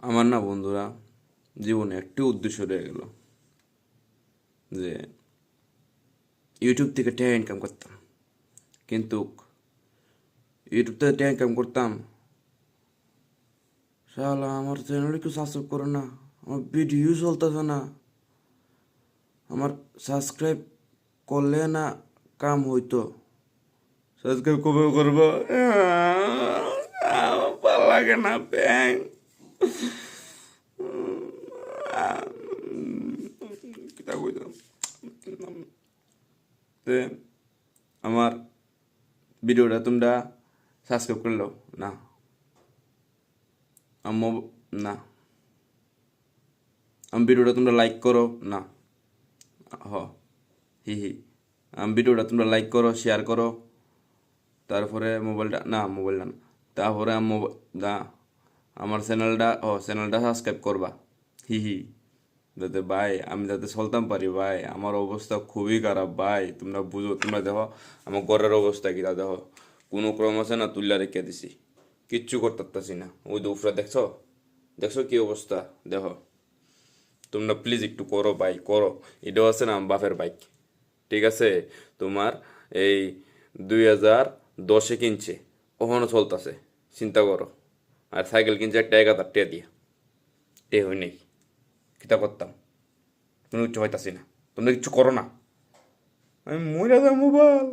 আমার না বন্ধুরা, জীবনে একটি উদ্দেশ্য রয়ে গেল যে ইউটিউব থেকে টাকা ইনকাম করতাম। কিন্তু ইউটিউব থেকে টাকা ইনকাম করতাম, শালা আমার চ্যানেলে কেউ সাবস্ক্রাইব করে না, আমার ভিডিও চলতেছে না, আমার সাবস্ক্রাইব করলে না কাম হইতো। সাবস্ক্রাইব কবে করবো? ভালো লাগে না ব্যাং। কিতা কইতাম তে আমার ভিডিওটা তোমরা সাবস্ক্রাইব করলো না? আম্মু না। আমার ভিডিওটা তোমরা লাইক করো না? হ, হি হি। আমার ভিডিওটা তোমরা লাইক করো, শেয়ার করো। তারপরে মোবাইলটা না, তারপরে না, আমার চ্যানেলটা সাবস্ক্রাইব করবা। হি হি। যাতে ভাই আমি যাতে চলতাম পারি ভাই, আমার অবস্থা খুবই খারাপ ভাই, তোমরা বুঝো। তোমরা দেখো আমার ঘরের অবস্থা কি, তা দেখো। কোনো ক্রম আছে না, তুল্লা রেখে দিছি, কিচ্ছু করতে পারতাছি না। ওই দুফরা দেখছো, দেখছো কি অবস্থা, দেখো। তোমরা প্লিজ একটু করো ভাই, করো। এটাও আছে না আমার বাপের বাইক, ঠিক আছে? তোমার এই 2010-এ কিনছে, ওখানে চলতেছে, চিন্তা করো। আর সাইকেল কিনছে একটা 1000 টাকা দিয়ে, হই নাই। কিতা করতাম? কোনো কিছু হইতাছি না, তোমরা কিচ্ছু করো না, আমি মরে যাবো মোবাইল।